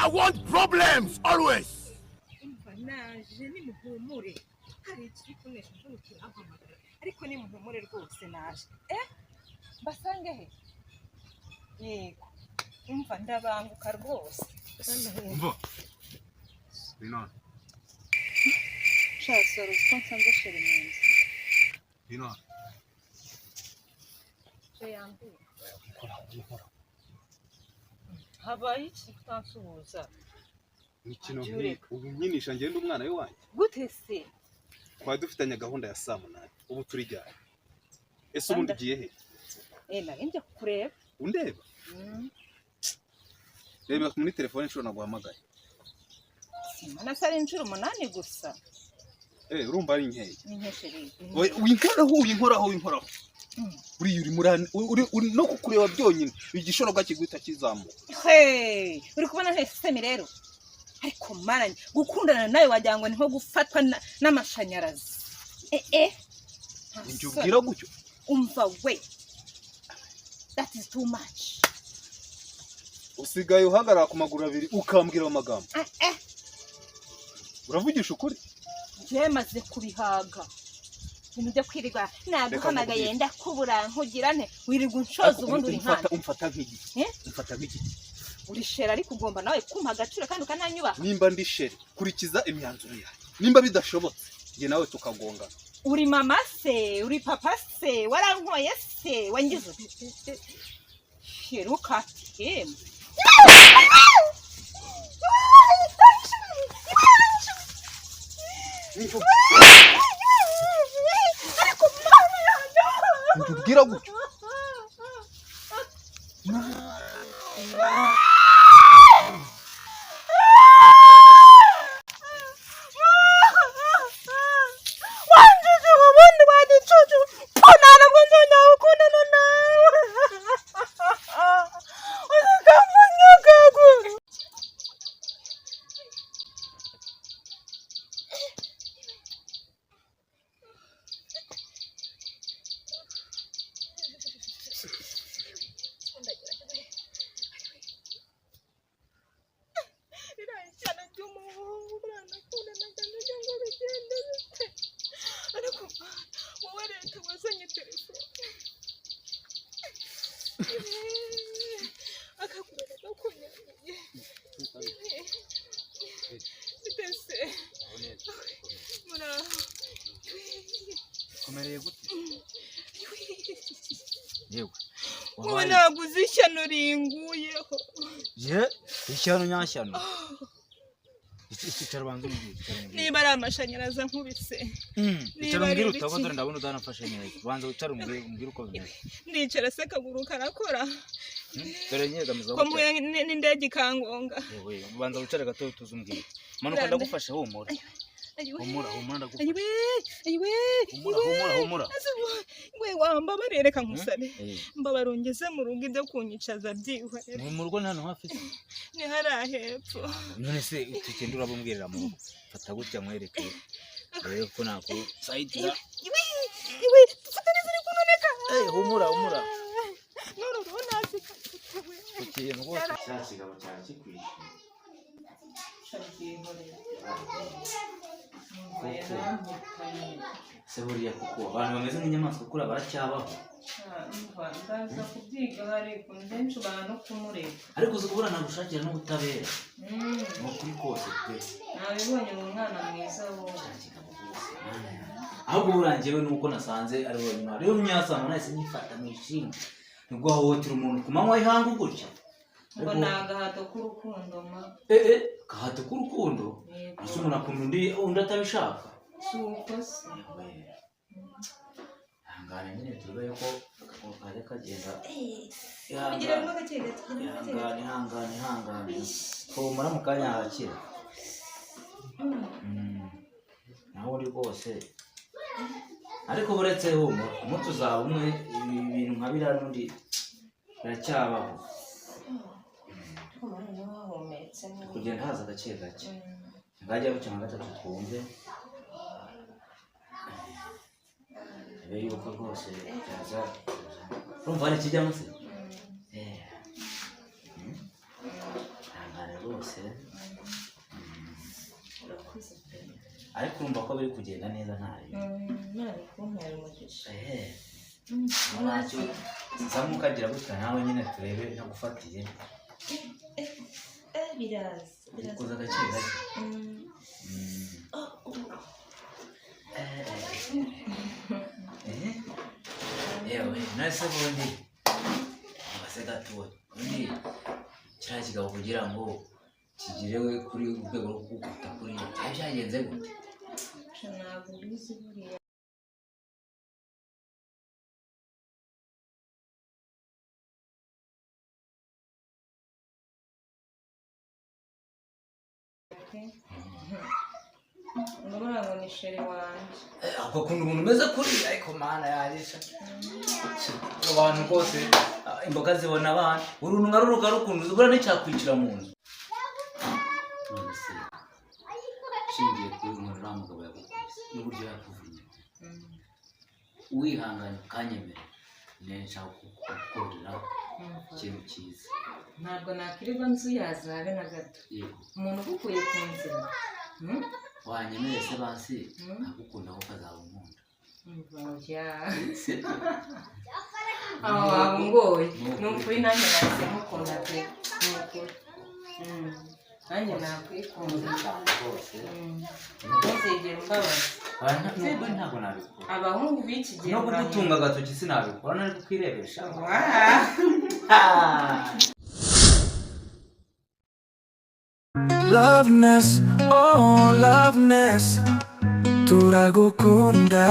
I want problems always. Naje ni muhumure hari ikiri kunesha mvukira ampamagara ariko ni muhumure rwose naje basange he yego umva ndabanguka rwose Umva Nino Shasoro twansanze shere neza Nino Yambi habaye iki tansuhuza Mikino ubu nyinisha ngende umwana we wanjye gute se kwa dufitanye gahunda ya saa 8 ubu turi jyana ese ubundi giye he nari njye kureba undeba reba muri telefone nshuro naguhamagaye simana sari inshuro 8 gusa urumva ari nkeye nkesheri winkoraho uri murani uri no kukureba byonyine igishoro gakigwita kizamuka uri kubona ntese rero ariko maranye gukundana nawe wajyango ni nko gufatwa n'amashanyarazi njye ubwira gutyo umva we that is too much usigaye uhagarara ku maguru abiri ukambwira amagambo uravugisha ukuri yemaze kubihaga ibintu byo kwirirwa naguhamagaye ndakubura nkugira nte wirirwa unshoza ubundi uri nkana umfata nk'igiti uri shera ariko ugomba nawe kumpa agaciro kandi ukananyuba nimba ndi sheri kurikiza imyanzuro yawe nimba bidashobotse nge nawe tukagonga uri mama se uri papa se warankoye se wangize heruka him Ntubwira gutyo Yewe naguze ishyano ringuyeho ishyano nyashyano icyicaro banze niba ari amashanyarazi nkubise niba ari utago dore ndabona udanafashe neza banze ucara umbwira uko bimeze ndicara se kaguru karakora dore nyega muzaho ko n'indege ikangonga yewe banze ucara gato tuzumbwira manuka ndagufashe humura humura we wamba barereka nkusabe mbabarongeze mu rugo ibyo kunyicaza byihorera ni mu rugo hano hafi ni hari hepfo none se tukende urabumwirira mu fata gutya mwereke rero ko nako saidira iwe tufatane ziri kunoneka humura noro nazi tukiye ngo cyashigabo cyane kikwishye se buriya kuko abantu bameze nk'inyamaswa kuri baracyabaho ndaza kubyiga hari kundenshi abantu kumureka ariko uzubura nagushakira no gutabera no kuri kose pe nabibonye mu mwana mwiza wo ahubwo burangiwe nuko nasanze ari wenyine rero myasama nahise nyifata mwishimwe nibwo hahotera umuntu kumanywa ihanga gutya ngo nagahato k'urukundo ma gahato k'urukundo ese umuntu akunda undi atabishaka suko se hangana nyine tuvuga yuko kajya kagenda ihangane humura mu kanya hakira naho uri rwose ariko buretse humura umunsi uzaba umwe ibintu nka biriya n'undi biracyabaho kugenda haza gake gake ngajya bucya nka gatatu twumve ibe yuko rwose byaza urumva hari ikijyamo se ihangane rwose urakoze pe ariko urumva ko biri kugenda neza ntayo nari kuntera umugisha ntacyo zamu ukagira gutya nawe nyine turebe ntagufatiye biraza kuza gake gake yewe nase bundi abase gatoya undi kiriya kigabo kugira ngo kigirewe kuri urwego rwo kuguta kuri byari byagenze gute ntabwo bizi buriya ndabona ngo ni sheri wanjye ako kuntu umuntu umeze kuri ariko mana yarisha abantu rwose imboga zibona abana uruntu nka ruruga rukuntu zibura n'icyakwicira mu nzu none se shingiye kuri umuntu uriya mugabo yagukubise n'uburyo yakuvunye wihanganye ukanyemera nshaka kugukorera ikintu cyiza ntabwo nakwirirwa nzuyaza habe na gato umuntu ugukuye ku nzira wanyemereye se basi agukunda ko kazaba unkunda aho waba ungoye ni ukuri nanjye nahise mukunda pe ni ukuri nanjye nakwikunda rwose ntuzigere umbabaza nubwo ntabwo nabikora abahungu b'iki gihe no kugutunga agatoki sinabikora nari kukwirebesha Loveness, oh loveness, turagukunda.